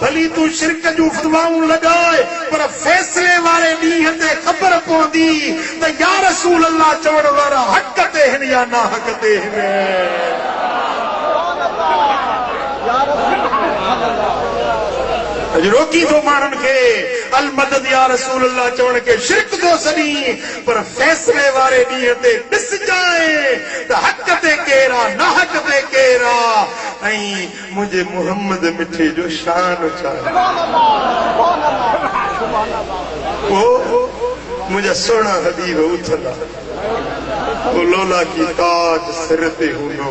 भली तू शिरक जू फतवाऊं लगाए पर फैसले वाले ॾींहं ते ख़बर पवंदी त या रसूल अल्लाह चवण वारा हक़ ते हिन या ना हक़ ते हिन। रोकी थो माण्हुनि खे अल मदद या रसूल अल्लाह चवण खे शिरक थो सॾी पर फैसले वारे ॾींहं ते ॾिसजाए त हक़ ते केरु आहे ना हक़ ते केरु आहे ऐं मुंहिंजे मुहम्मद मिठे जो शान छा मुंहिंजा सुहिणा हबीब उथंदा लोला की ताज सिर ते हूंदो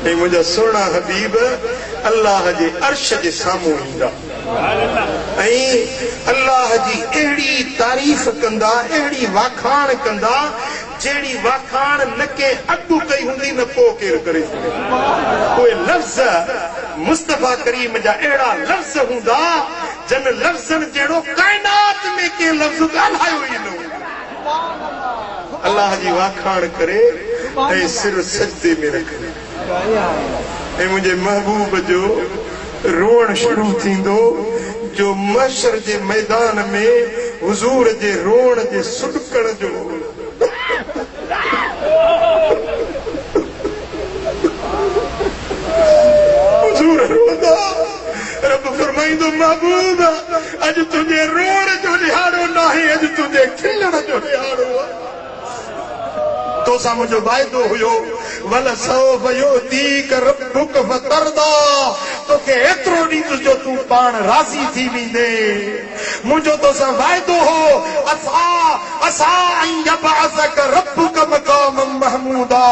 ऐं मुंहिंजा सुहिणा हबीब अल्लाह जे अर्श जे साम्हूं ईंदा ऐं अल्लाह जी अहिड़ी तारीफ़ कंदा अहिड़ी वाखाण कंदा जहिड़ी वाखाण न के अॻु कई हूंदी न पोइ केरु करे सघे। उहे लफ़्ज़ मुस्तफ़ा करीम जा अहिड़ा लफ़्ज़ हूंदा जन लफ़्ज़नि जहिड़ो काइनात में के लफ़्ज़ ॻाल्हायो ई न हूंदो। अल्लाह जी वाखाण करे ऐं सिर सजदे में रखे ऐं मुंहिंजे महबूब जो रोअण शुरू थींदो जो महशर जे मैदान में हुज़ूर जे रोअण जे सुॾकण जो हुज़ूर रोंदा रब फरमाईंदो महबूब अॼु तुंहिंजे रोअण जो ॾिहाड़ो नाहे अॼु तुंहिंजे खिलण जो ॾिहाड़ो आहे। तोसां मुंहिंजो वाइदो हुयो वल सौफ युतीक रब्बुक फतरदा तोखे एतिरो ॾींदुसि जो तूं पाण राज़ी थी वेंदे। मुंहिंजो तोसां वाइदो हो असा ऐं यबअसक रब्बुक मक़ामम महमूदा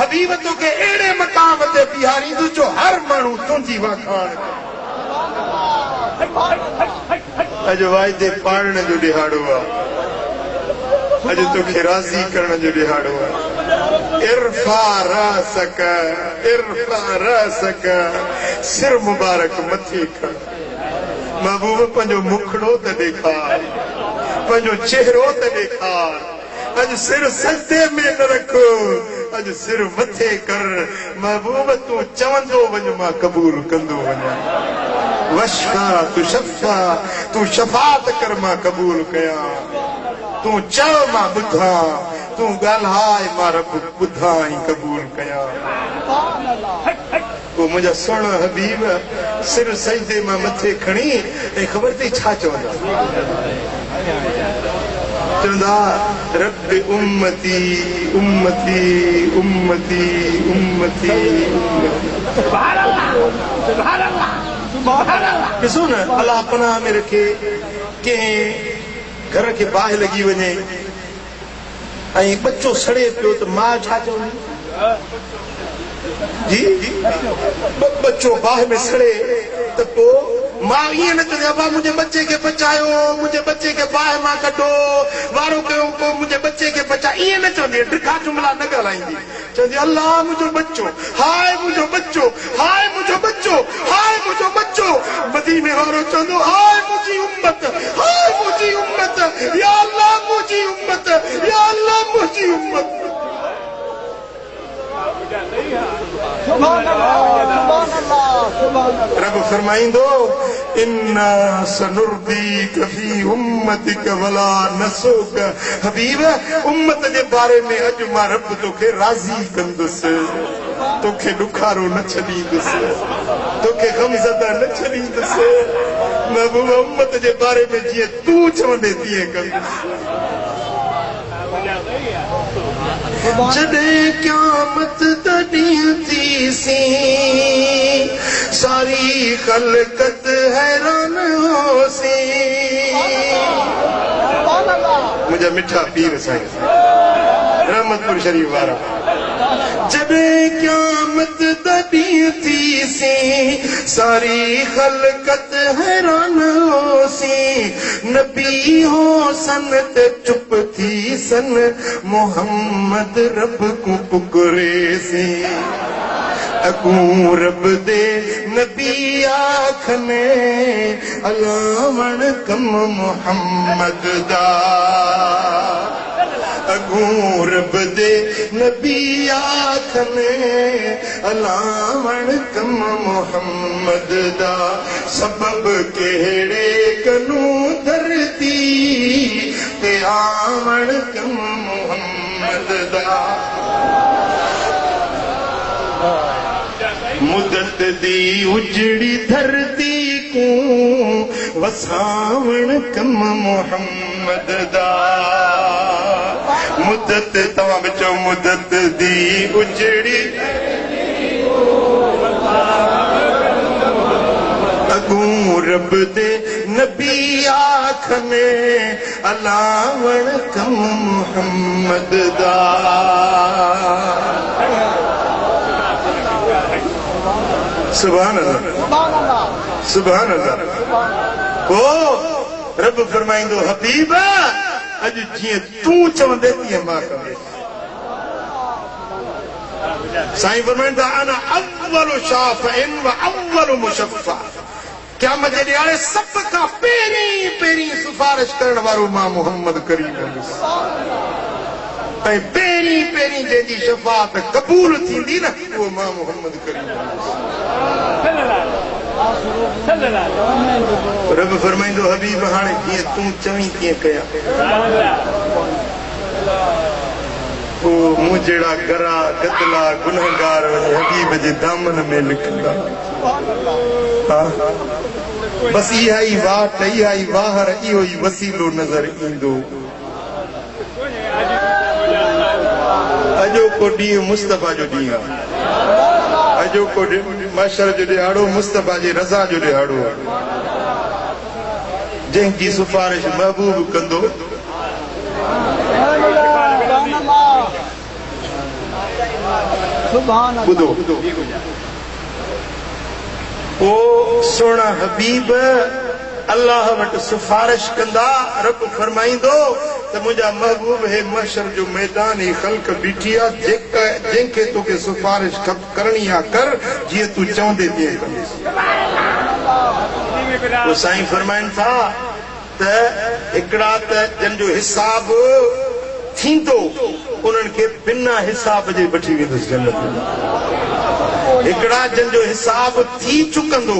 हबीब तोखे अहिड़े मक़ाम ते बीहारींदुसि जो हर माण्हू तुंहिंजी वाखाण अॼु वाइदे पाड़ण जो ॾिहाड़ो आहे अॼु तोखे राज़ी करण जो ॾिहाड़ो आहे। इरफा रसक सिर मुबारक मथे खण महबूब पंहिंजो मुखड़ो त ॾेखार पंहिंजो चेहरो त ॾेखार अॼु सिर सजदे में न रख अॼु सिर मथे कर महबूब तूं चवंदो वञ मां क़बूल कंदो वञा वशफा तू शफा तू शफात कर मां क़बूल कयां तूं चव मां ॿुधा तूं ॻाल्हाए मां रब ॿुधा ऐं क़बूल कयां। पोइ मुंहिंजा सुहिणा हबीब सिर सजदे मां मथे खणी ऐं ख़बर अथई छा चवंदा चवंदा रब उम्मती उम्मती उम्मती उम्मती ॾिसो न अलाह पनाह में रखे कंहिं घर के बाहि लगी वञे ऐं बच्चो सड़े पियो त मां छा चवंदी जी बच्चो बाहि में सड़े त पोइ मां ईअं न चवंदी अबा मुंहिंजे बच्चे खे बचायो मुंहिंजे बच्चे खे बाहि मां कढो वारो कयो पोइ मुंहिंजे बच्चे खे बचायो ईअं न चवंदी ड्रिखा जुमला न ॻाल्हाईंदी चवंदी अल्लाह मुंहिंजो बच्चो हाय मुंहिंजो बच्चो हाय मुंहिंजो बच्चो हाय मुंहिंजो बच्चो मदीने वारो चवंदो हाय मुंहिंजी उम्मत हाय मुंहिंजी उम्मत या अल्लाह मुंहिंजी उम्मत या अल्लाह मुंहिंजी उम्मत। रब फरमाईंदो इन्ना सनुर्दीक फी उम्मतिक वला नसूक हबीब उम्मत जे बारे में अॼु मां रब तोखे राज़ी कंदुसि तोखे ॾुखारो न छॾींदुसि तोखे गमज़दा न छॾींदुसि महबूब उम्मत जे बारे में जीअं तूं चवंदे तीअं कंदुसि। जॾहिं क़यामत तॾहिं थीसी सारी ख़लक़त हैरान होसी मुंहिंजा मिठा पीर साईं रहमतपुर शरीफ वारा जॾहिं क़यामत तॾहिं थीसी सारी ख़लक़त हैरान होसी नबी हो सन त चुप थी सन मोहम्मद रब को पुकरेसी अगूं रब दे नबी आखने अलावण कम मोहम्मद दा अगूं रब दे नबी आखने अलावण कम मोहम्मद दा सबब केड़े कनू धरती ते आवण कम मोहम्मद दा मुदत दी उजड़ी धरती को वसावण कम मोहम्मद दा मुदत तवा बचो मुदत दी उजड़ी अगूं रब दे नबी आखने अलावण कम मोहम्मद दा सुभान अल्लाह सुभान अल्लाह को रब फरमाइंदो हबीब अज जीअं तूं चवंदे तीअं मां कंदे साईं फरमाइंदा अना अव्वलु शाफ़िन व अव्वलु मुशफ़्फ़ा क़यामत जे ॾियारे सभ खां पहिरीं सिफारिश करण वारो मां मोहम्मद करीम ऐं पहिरीं जंहिंजी शफ़ाअत क़बूल थींदी न उहो मां मोहम्मद करीम रब फरमाइंदो हबीब हाणे जीअं तूं चवीं तीअं कयां पोइ मूं जहिड़ा गरा गदला गुनहगार हबीब जे दामन में लिखंदा बस इहा ई वाट इहा ई वाहर इहो ई वसीलो नज़र ईंदो अॼोको ॾींहुं मुस्तफ़ा जो ॾींहुं आहे अॼोको मशर जो ॾिहाड़ो मुस्तफ़ा जी रज़ा जो ॾिहाड़ो आहे जंहिंजी सिफारिश महबूब कंदो ॿुधो ओ सोना हबीब अल्लाह वटि सिफारिश कंदा रब फरमाईंदो त मुंहिंजा महबूब हे महशर जो मैदान ही ख़ल्क़ बीठी आहे जंहिंखे तोखे सिफारिश करणी आहे कर जीअं तूं चवंदे तीअं कंदुसि पोइ साईं फरमाइनि था त हिकिड़ा त जंहिंजो हिसाब थींदो उन्हनि खे बिना हिसाब जे वठी वेंदुसि जन्नत हिकिड़ा जंहिंजो हिसाब थी चुकंदो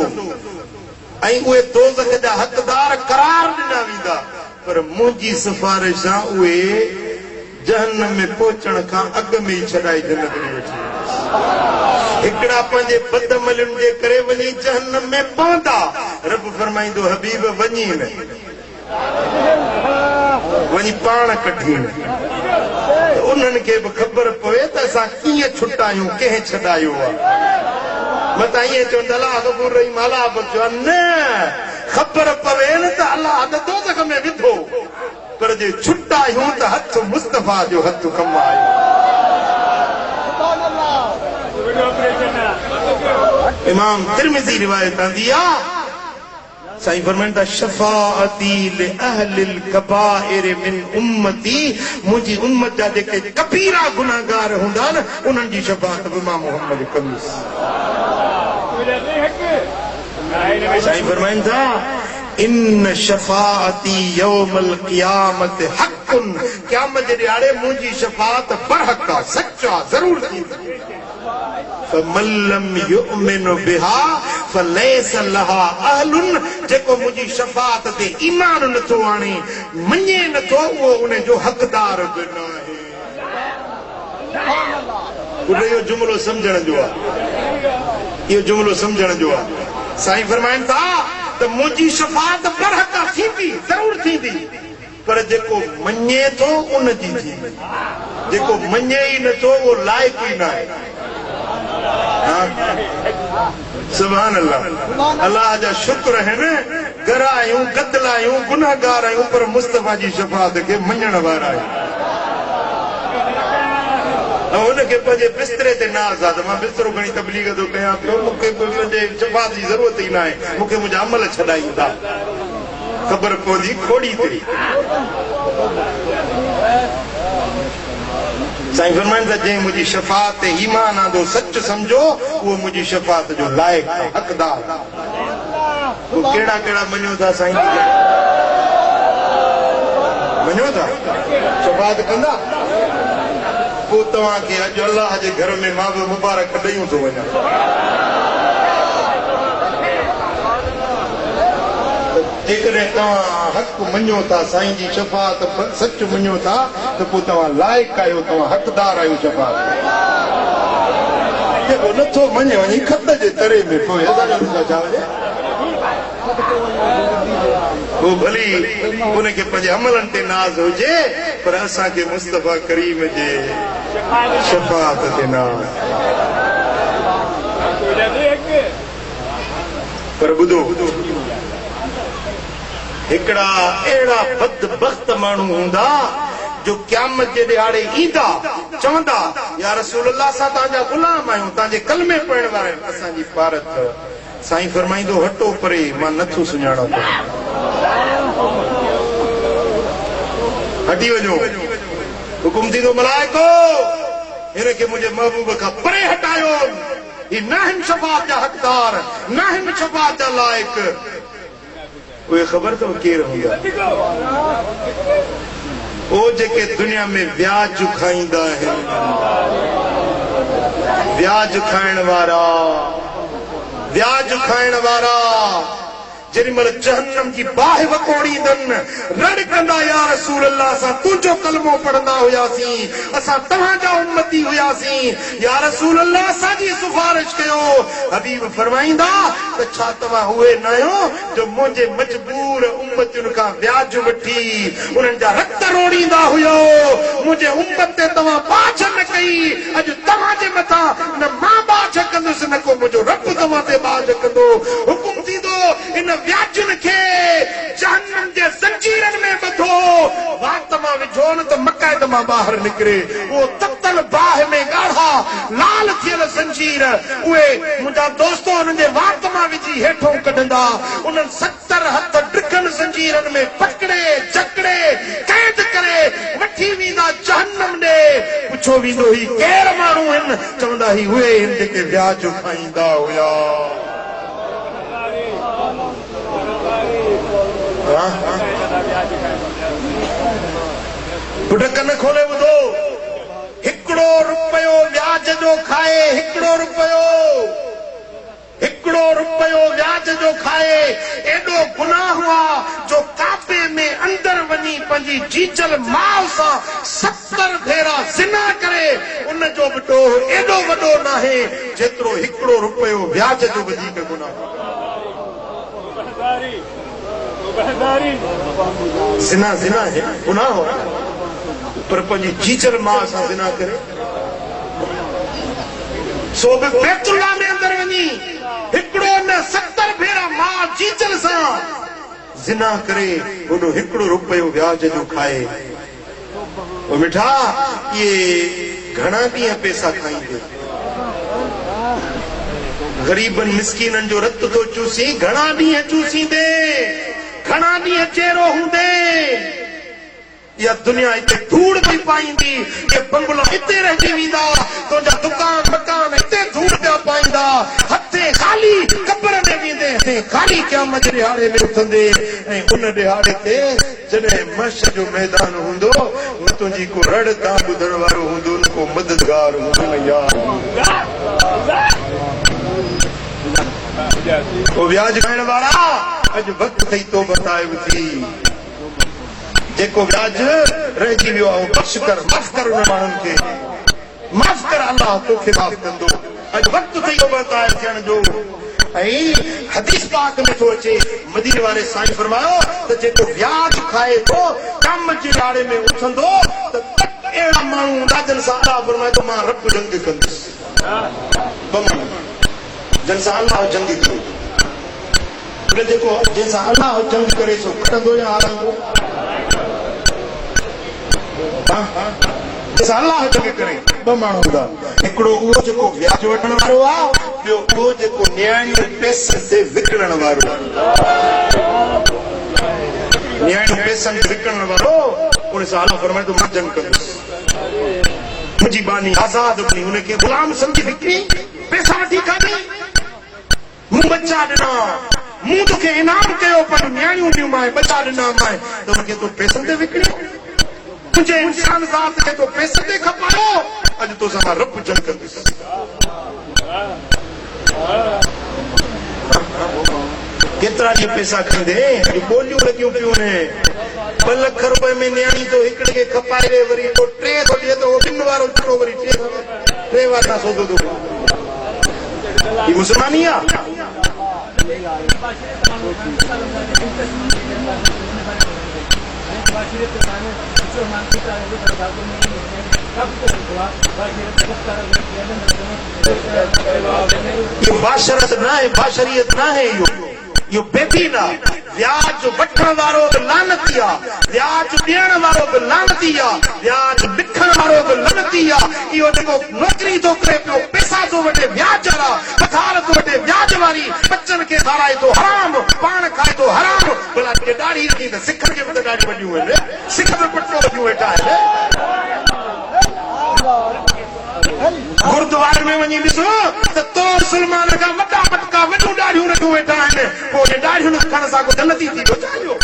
ऐं उहे दोज़ख जा हक़दार करार ॾिना वेंदा पर मुंहिंजी सिफारिश सां उहे जहन्नम में पहुचण खां अॻु में ई छॾाई जन्नत में वठी हिकिड़ा पंहिंजे बदअमलियुनि जे करे वञी जहन्नम में पवंदा रब फरमाईंदो हबीब वञी न वञी पाण कढी उन्हनि खे बि ख़बर पवे त असां कीअं छुटायूं कंहिं छॾायो आहे मता ईअं चवंदा अलाह गफ़ूर रहीम अलाह बख़्शो न ख़बर पवे न त अलाह दोज़ख में विधो पर जे छुटायूं त हथ मुस्तफ़ा जो हथ कमु आयो इमाम तिरमिज़ी रिवायत आंदी आहे साईं फरमाइंदा शफ़ाअती लिअहलिल कबाइर मिन उम्मती मुंहिंजी उम्मत जा जेके कबीरा गुनाहगार हूंदा न उन्हनि जी शफ़ाअत बि मां मोहम्मद कंदुसि साईं फरमाइंदा इन शफ़ाअती यौमल क़ियामत हक़्क़ुन क़यामत जे ॾियारे मुंहिंजी शफ़ाअत बरहक़ आहे सच आहे ज़रूर थींदी फमन लम युमिन बिहा फलैस लहा अहलुन जेको मुंहिंजी शफ़ाअत ते ईमान नथो आणे मञे नथो उहो उन जो हक़दार बि न आहे इहो जुमिलो सम्झण जो आहे इहो जुमिलो सम्झण जो आहे साईं फरमाइनि था त मुंहिंजी शफ़ाअत बरहक़ थींदी ज़रूर थींदी पर जेको मञे थो उन जी थींदी जेको मञे ई नथो उहो लाइक़ ई न आहे सुभान अल्लाह अल्लाह जा शुक्र आहिनि घर आहियूं गदल आहियूं गुनाहगार आहियूं पर मुस्तफ़ा जी शफ़ाअत खे मञण वारा आहियूं हुनखे पंहिंजे बिस्तरे ते नाज़ आहे त मां बिस्तरो खणी तबलीग थो कयां पियो मूंखे मुंहिंजे शफ़ाअत जी ज़रूरत ई न आहे मूंखे मुंहिंजा अमल छॾाईंदा ख़बर पवंदी खोड़ी ते साईं फरमाइनि था जंहिं मुंहिंजी शफ़ाअत ते ईमान आंदो सच सम्झो उहो मुंहिंजी शफ़ाअत जो लाइक़ आहे हक़दार कहिड़ा कहिड़ा मञो था साईं मञो था शफ़ाअत कंदा पोइ तव्हांखे अॼु अल्लाह जे घर में मां बि मुबारक ॾेयूं थो वञा। जेकॾहिं तव्हां हक़ मञो था, साईं जी शफ़ाअत सच मञो था, त पोइ तव्हां लाइक़ आहियो, तव्हां हक़दार आहियो शफ़ाअत। जेको नथो मञे वञी खत जे तरे में पोइ छा वञे, पोइ भली उनखे पंहिंजे अमलनि ते नाज़ हुजे, पर असांखे मुस्तफ़ा करीम जे शफ़ाअत ते नाज़। पर ॿुधो, हिकिड़ा अहिड़ा बदबख्त माण्हू हूंदा जो क़यामत जे ॾियारे ईंदा, चवंदा या रसूल अल्लाह असां तव्हांजा गुलाम आहियूं, तव्हांजे कलमे पढ़ण वारा आहियूं, असांजी पारत। साईं फरमाईंदो हटो परे, मां नथो सुञाणा, हटी वञो। हुकुम थींदो मलाइको हिनखे मुंहिंजे महबूब खां परे हटायो, ही न आहिनि शफ़ाअत जा हक़दार, न आहिनि शफ़ाअत जा लाइक़। उहे ख़बर अथव केरु हूंदा? ओ जेके दुनिया में व्याज खाईंदा आहिनि, व्याज खाइण वारा, व्याज खाइण वारा जेॾी महिल जहन्नम जी बाहि वकोड़ींदनि, रड़ कंदा या रसूल अल्लाह असां तुंहिंजो कलमो पढ़ंदा हुयासीं, असां तव्हांजा उम्मती हुयासीं, या रसूल अल्लाह असांजी सिफारिश कयो। हबीब फरमाईंदा त छा तव्हां उहे न आहियो जो मुंहिंजे मजबूर उम्मतियुनि खां व्याज वठी उन्हनि जा रत रोड़ींदा हुयो? मुंहिंजे उम्मत ते तव्हां बाछ न कई, अॼु तव्हांजे मथां न मां बाछ कंदुसि, न को मुंहिंजो रब तव्हां ते बाछ कंदो। हुकुम थींदो इन व्याजुनि खे जहन्नम जे ज़ंजीरनि में ॿधो, वात मां विझो न त मक़ैद मां ॿाहिरि निकिरे। उहो ततल बाहि में ॻाढ़ा लाल थियल ज़ंजीर, उहे मुंहिंजा दोस्तो उन्हनि जे वात मां विझी हेठों कढंदा, उन्हनि 70 हथ ड्रिगनि ज़ंजीरनि में पकड़े जकड़े कैद करे वठी वेंदा जहन्नम ॾे। पुछो वेंदो ही केरु माण्हू आहिनि? चवंदा ही उहे आहिनि जेके व्याज खाईंदा हुया। पुट कन खोले ॿुधो, हिकिड़ो रुपयो व्याज जो खाए, हिकिड़ो रुपयो व्याज जो खाए, एॾो गुनाह हुआ जो काबे में अंदर वञी पंहिंजी जीचल माल सां 70 भेरा ज़िना करे, उन जो बि ॾोह एॾो वॾो न आहे जेतिरो हिकिड़ो रुपयो व्याज जो वधीक गुनाह। ज़िना ज़िना है, गुनाह हो, पर पंहिंजी जीचल मां सां ज़िना करे, सो बि बैतुल्लाह में अंदर वञी हिकिड़ो न 70 भेरा मां जीचल सां ज़िना करे, उन हिकिड़ो रुपयो व्याज जो खाए। ओ मिठा, ये घणा ॾींहं पैसा खाईंदे, ग़रीबनि मिस्कीननि जो रत तो चूसी, घणा ॾींहं चूसींदे, घणा ॾींहं चेरो हूंदे। या दुनिया हिते धूड़ पई पाईंदी, ये बंगलो हिते रहिजी वेंदा, तुंहिंजा दुकान मकान हिते धूड़ पिया पाईंदा, हथे ख़ाली कब्र में वेंदे, हथे ख़ाली क़यामत जे ॾिहाड़े में उथंदे। ऐं उन ॾिहाड़े ते जॾहिं महशर जो मैदान हूंदो, तुंहिंजी को रड़ तां ॿुधण वारो हूंदो, को मददगार हूंदो न यार। ओ व्याज खाइण वारा, अॼु वक़्तु अथई तौबा ताइब थी। जेको व्याज रहिजी वियो आहे बख़्श कर, माफ़ कर उन माण्हुनि खे, माफ़ कर, अल्लाह तोखे माफ़ कंदो। अॼु वक़्तु अथई तौबा ताइब थियण जो। ऐं हदीस पाक में थो अचे, मदीने वारे साईं फरमायो त जेको व्याज खाए थो कम जे ॾिहाड़े में उथंदो त अहिड़ा माण्हू हूंदा जिन सां अल्लाह फरमाए थो मां रब जंग कंदुसि। जिन सां अल्लाह जंग करे, जेको जंहिंसां अल्लाह जंग करे सो खटंदो या हारंदो? जंहिंसां अल्लाह जंग करे ॿ माण्हू हूंदा, हिकिड़ो उहो जेको व्याज वठण वारो आहे, ॿियो उहो जेको न्याणियूं पैसनि ते विकिणण वारो आहे। न्याणियूं पैसनि ते विकिणण वारो, उन सां अल्लाह फरमाए थो मां जंग कंदुसि। मुंहिंजी बानी आज़ाद हुई, उनखे गुलाम सम्झी विकिणी, पैसा वठी खाधी, मूं बच्चा ॾिना, मूं तोखे इनाम कयो, पर न्याणियूं ॾियूं मां, बच्चा ॾिना मां, त उनखे तूं पैसनि ते विकिणी। मुझे इंसान ज़ात के तो पैसे दे खपायो अज तो समा रब जन कर केतरा जी पैसा खंदे बोलियूं लगियूं पियूं ने 2 लाख रुपए में न्याणी तो हिकड़े के खपाए रे वरी तो 3 तो दिए तो 3 वारो छड़ो वरी 3 वारा सोदो तो ये मुसलमानिया ये बाशरत ना है, बाशरियत ना है, यो बेदीना व्याज वठण वारो बि लानतिया, व्याज ॾियण वारो बि लानतिया, व्याज लिखण वारो बि लानतिया। इहो जेको नौकरी थो करे पियो, पैसा थो वठे व्याज वारा, पथार थो वठे व्याज वारी, बच्चनि खे खाराए थो हराम, पाण खाए थो हराम। भला ॾाढी रखी त सिख खे बि त ॾाढी वॾियूं आहिनि, सिख बि पटो वॾियूं वेठा आहिनि। गुरुद्वारे में वञी ॾिसो त तो मुस्लमान खां वॾा मटका वॾियूं ॾाढियूं रखियूं वेठा आहिनि। पोइ ॾाढियुनि खण सां को जन्नती थी वियो।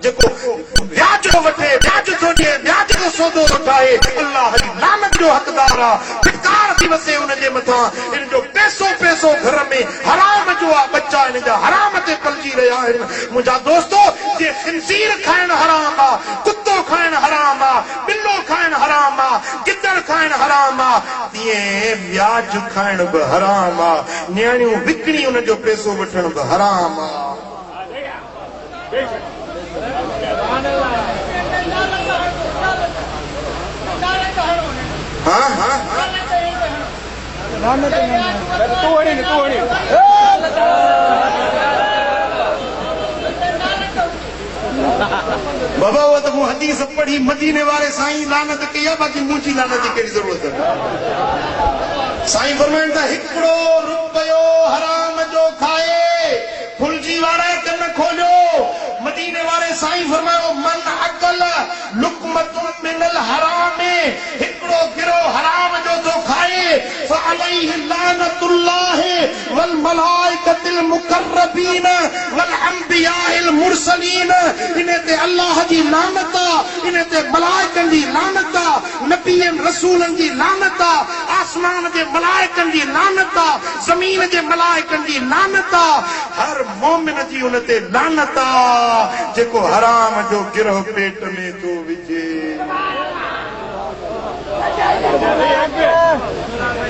जेको व्याज थो वठे, व्याज थो ॾिए, व्याज जो सौदो थो ठाहे, अल्लाह जी लानत जो हक़दार आहे। फिटकार थी वसे हुनजे मथां। हिन जो पैसो घर में हराम जो आहे, बच्चा हिन जा हराम ते पलिजी रहिया आहिनि। मुंहिंजा दोस्तो, जे खिंजीर खाइण हराम आहे, कुतो खाइण हराम आहे, बिल्लो खाइण हराम आहे, गिदड़ खाइण हराम आहे, तीअं व्याज खाइण बि हराम आहे। न्याणियूं विकिणी हुन जो पैसो वठण बि हराम आहे। बाबा वो तो हदीस पढ़ी मदीने वाले साईं लानत कई आहे, बाक़ी मुंहिंजी लानत जी कहिड़ी ज़रूरत है। साईं फरमाइनि था हिकिड़ो रुपयो हराम जो खाए फुलजी वारा कन खोलियो। मदीने वाले साईं फरमायो मन अकल लुकमतुन मिनल हराम, हिकिड़ो गिरो हराम जो तो खाए फअलैहि लानतुल्लाह वल मलाइकतिल मुकर्रबीन वल अंबियाइल मुरसलीन। इने ते अल्लाह जी लानत आहे, इने ते मलाइकनि जी लानत आहे, नबियन रसूलन जी लानत आहे, आसमान जे मलाइकनि जी लानत आहे, ज़मीन जे मलाइकनि जी लानत आहे, हर मोमिन जी उन ते लानत आहे जेको हराम जो गिरह पेट में तो विझे।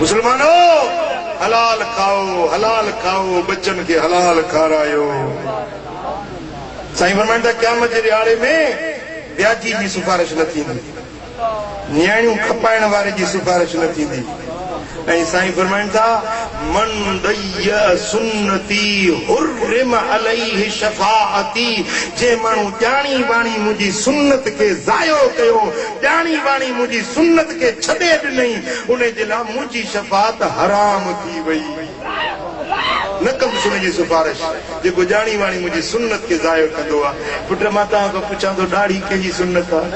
मुसलमानो हलाल खाओ, हलाल खाओ, बच्चन के हलाल खारायो। साईं फरमाइनि था क़यामत जे ॾियारे में व्याजी जी सिफारिश न थींदी, न्याणियूं खपाइण वारे जी सिफारिश न थींदी। ऐं साईं फरमाइनि था मन दैया सुन्नती हुर्रिम अलैहि शफाअती। जे माण्हू ॼाणी वाणी मुंहिंजी सुन्नत खे ज़ायो कयो, ॼाणी वाणी मुंहिंजी सुन्नत खे छॾे ॾिनई, उन जे लाइ मुंहिंजी शफाअत हराम थी वई। न कंदुसि हुनजी सिफारिश जेको ॼाणी वाणी मुंहिंजी सुन्नत खे ज़ायो कंदो आहे। पुट मां तव्हां खां पुछां थो ॾाढ़ी कंहिंजी सुन्नत आहे?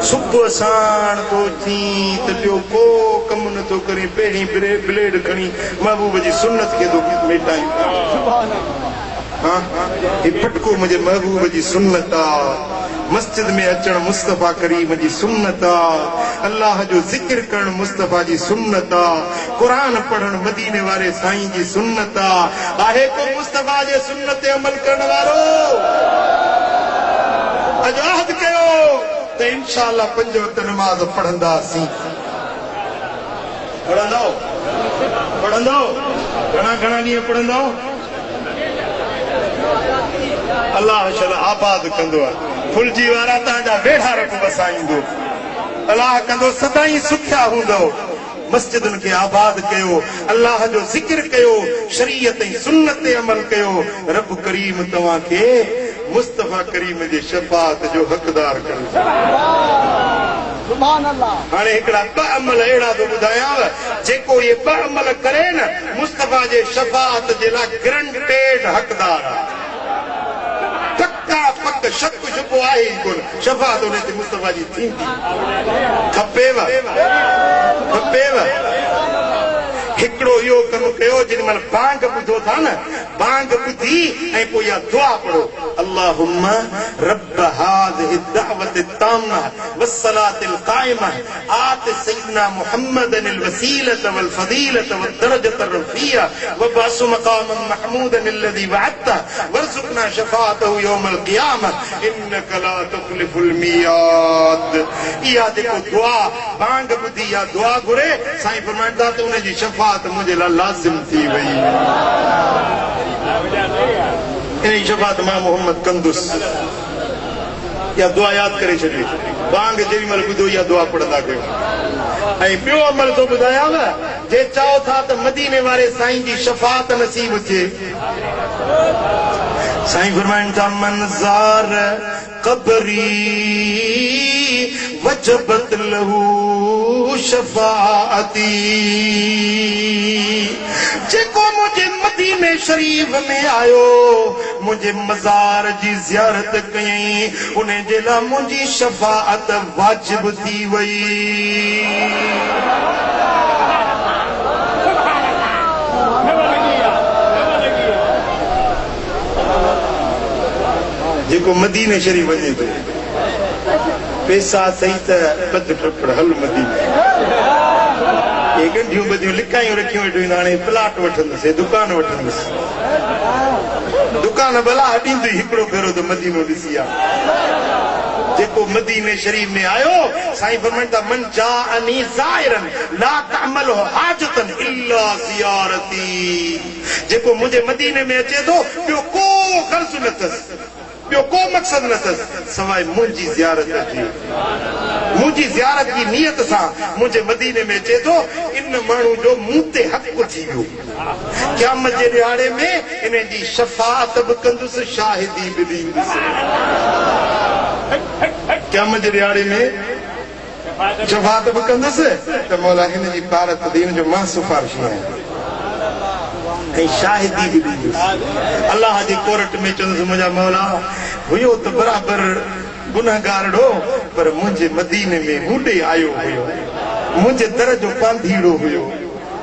सुबुह साण थो थी त ॿियो को कमु नथो करे, पहिरीं ब्लेड खणी महबूब जी सुन्नत खे थो मेटायूं। ही पटको मुंहिंजे महबूब जी सुन्नत आहे। मस्जिद में अचण मुस्तफ़ा करीम जी सुन्नत आहे। अल्लाह जो ज़िक्र करण मुस्तफ़ा जी सुन्नत आहे। क़ुरान पढ़ण मदीने वारे साईं जी सुन्नत आहे। को मुस्तफ़ा जे सुन्नत ते अमल करण वारो? अॼु अहद कयो त इंशाअल्लाह 5 वक़्त नमाज़ पढ़ंदासीं। पढ़ंदो घणा ॾींहं पढ़ंदो? अल्लाह शल आबाद कंदो आहे। फुलजी वारा तव्हांजा वेढ़ा रख बसाईंदो, अल्लाह कंदो सदाई सुखिया हूंदो। मस्जिदुनि खे आबाद कयो, अल्लाह जो ज़िक्र कयो, शरीयत ऐं सुन्नत ते अमल कयो। रब करीम तव्हांखे मुस्तफ़ा करीम जे शफ़ाअत जो हक़दार कयो। सुभान अल्लाह। हाणे हिकिड़ा 2 अमल अहिड़ा थो ॿुधायांव, जेको इहे 2 अमल करे न मुस्तफ़ा जे शफ़ाअत जे लाइ ग्रंटेड हक़दार आहे। पक्का पक शक शुबो आहे ई कोन, शफ़ाअत उन ते मुस्तफ़ा जी थींदी। खपेव हिकिड़ो इहो कमु कयो, जेॾी महिल बांग ॿुधो था न, बांग ॿुधी ऐं पोइ इहा दुआ पढ़ो। अल्लाहुम्मा रब्ब हाज़िहि दावत ताम्मा वस्सलातिल काइमा आत सय्यिदना मुहम्मदनिल वसीलत वल फदीलत वद दरजतर रफिया व बासु मकामन महमूदन अल्लज़ी वअदता वरज़ुकना शफ़ाअतहु यौमल क़ियामा इन्नका ला तुख़लिफ़ुल मियाद। इहा जेको दुआ बांग ॿुधी या दुआ घुरे साईं फरमाइनि था त उन जी शफ़ाअत मुंहिंजे लाइ लाज़िम थी वई। इन शफ़ाअत मां मोहम्मद कंदुसि। या दुआ यादि करे छॾियो बांग जेॾी महिल ॿुधो इहा दुआ पढ़ंदा कयो। ऐं ॿियो अमल थो ॿुधायांव जे चओ था त मदीने वारे साईं जी शफ़ाअत नसीब थिए साईं फरमाइनि था मंज़ार क़बरी वजबत लहू शफ़ाअती। जेको मुझे मदीने शरीफ में आयो मुझे मज़ार जी ज़ियारत कयई उन जे लाइ मुंहिंजी शफ़ाअत वाजिब थी वई। जेको मदीने शरीफ वञे थो पैसा सही त पद टपड़ हल मदीने ये गंढियूं बदियूं लिकायूं रखियूं वेठियूं हाणे प्लाट वठंदुसि दुकान वठंदुसि दुकान भला हॾींदी हिकिड़ो भेरो त मदीनो ॾिसी आ। जेको मदीने शरीफ में आयो साईं फरमाइनि था मन जाअनी ज़ाइरन ला तअमलु हाजतन इल्ला ज़ियारती। जेको मुंहिंजे मदीने में अचे थो ॿियो को ग़र्ज़ न अथसि ॿियो को मक़सद न अथसि सवाइ मुंहिंजी ज़ियारत जी। मुंहिंजी ज़ियारत जी नियत सां मुंहिंजे मदीने में अचे थो इन माण्हू जो मूं ते हक़ थी वियो। क़यामत जे ॾियारे में इन जी शफ़ाअत बि कंदुसि शाहिदी बि ॾींदुसि। क़यामत जे ॾियारे में शफ़ाअत बि कंदुसि त मौला हिन जी भारत दीन जो मां सिफारिशी आहियां ऐं शाहिदी बि ॾींदुसि। अल्लाह जे कोर्ट में चवंदुसि मुंहिंजा मौला हुयो त बराबरि गुनाहगार हो पर मुंहिंजे मदीने में मूंॾे आयो हुयो मुंहिंजे दर जो पांधीड़ो हुयो।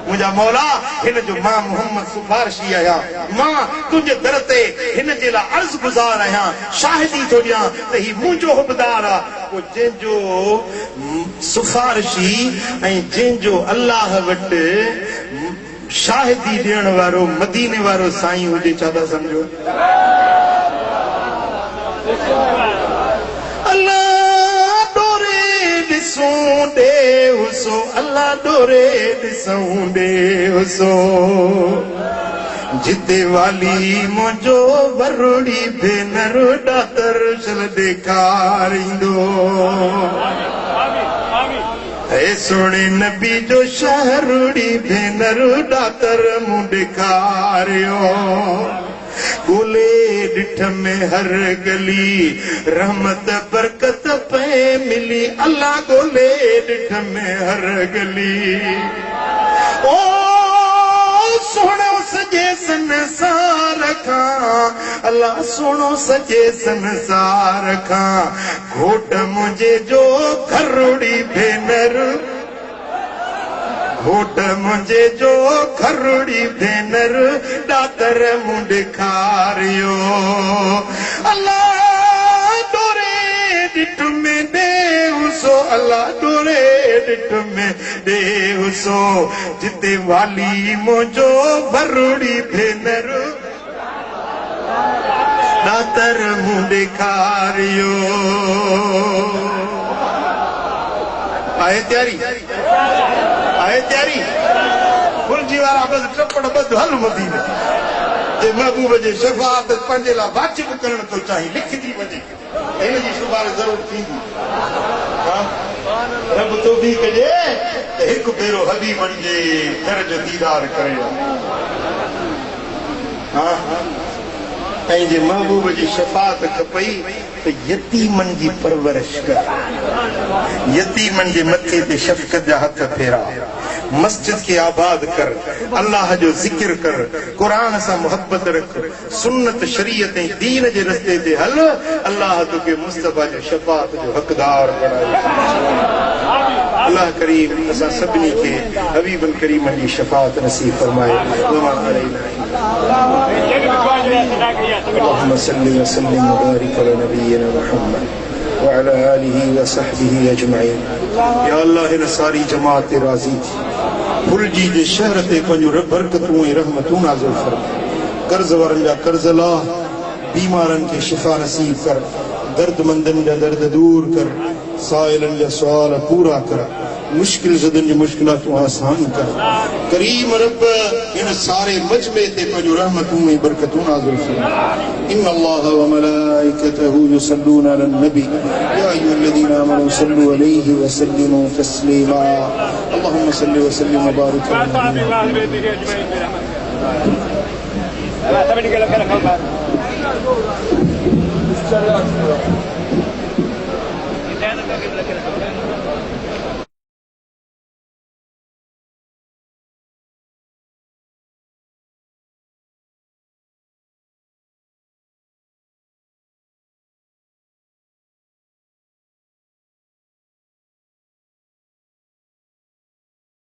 मुंहिंजा मौला हिन जो मां मोहम्मद सिफारिशी आहियां मां तुंहिंजे दर ते हिन जे लाइ अर्ज़ गुज़ार आहियां शाहिदी थो ॾियां त ही मुंहिंजो हुबदार आहे। पोइ जंहिंजो सिफारिशी ऐं जंहिंजो अल्लाह वटि शाहिदी ॾियण वारो मदीने वारो साईं हुजे छा था सम्झो। अल्लाह डोरे ॾिसूं ॾे हुसो अल्लाह डोरे ॾिसूं ॾे हुसो जिते वाली मुंहिंजो वरुड़ी भेनर ॾातर शल ॾेखारींदो। ऐ सोने नबी जो शहरुड़ी भेनर ॾातर मूं ॾेखारियो। ॻोल्हे ॾिठ में हर गली रहमत बरकत पे मिली अल्लाह ॻोल्हे ॾिठ में हर गली। ओ सोणो सॼे संसार खां अल्लाह सोणो सॼे संसार खां घोट मुंहिंजे जो घरुड़ी भेनर घोट मुंहिंजे जो घरुड़ी भेनर ॾातर मूं ॾेखारियो। अल्लाह डोरे ॾिठ में ॾे हुसो अल्लाह डोरे ॾिठ में ॾे हुसो जिते वाली मुंहिंजो भरुड़ी भेनर ॾातर मूं ॾेखारियो। आहे तयारी आहे तयारी फुलजी वारा बस टपड़ बद हल मदीने जे महबूब जे शफ़ाअत पंहिंजे लाइ वाजिब करण थो चाहे लिखजी वञे हिन जी सिफारिश ज़रूर थींदी। रब तो भी कजे त हिकु भेरो हली वञिजे दर जो दीदार करे। ऐं जे महबूब जी शफ़ाअत खपई त यतीमन जी परवरिश कर यतीमन जे मथे ते शफ़क़त जा हथ फेरा मस्जिद के आबाद कर अल्लाह जो जिक्र कर कुरान से मोहब्बत रख सुन्नत शरीयत दीन जे रस्ते ते हल अल्लाह तोखे मुस्तफा जो शफ़ाअत जो हक़दार बणाए। अल्लाह करीम असां सभिनी खे हबीबन करीमन जी शफ़ाअत नसीब फरमाए। अल्लाहुम्मा सल्लि व सल्लिम व बारिक अला नबिय्यिना मुहम्मद व अला आलिहि व सहबिहि अजमईन। या अल्लाह हिन सारी जमात ते राज़ी थी, फुलजी जे शहर ते पंहिंजूं बरकतूं ऐं रहमतूं नाज़िल फरमा। कर्ज़ वारनि जा कर्ज़ ला, बीमारनि खे शिफ़ा नसीब कर, दर्दमंदनि जा दर्द दूर कर, साइलनि जा सुवाल पूरा कर, मुश्किल ज़दनि जी मुश्किलातूं आसान कर। करीम रब इन सारे मजमे ते पंहिंजूं रहमतूं ऐं बरकतूं नाज़िल फरमा। इन्नल्लाह व मलाइकतहू युसल्लूना अलन नबी या अय्युहल्लज़ीना आमनू सल्लू अलैहि व सल्लिमू तस्लीमा। अल्लाहुम्मा सल्लि व सल्लिम व बारिक अला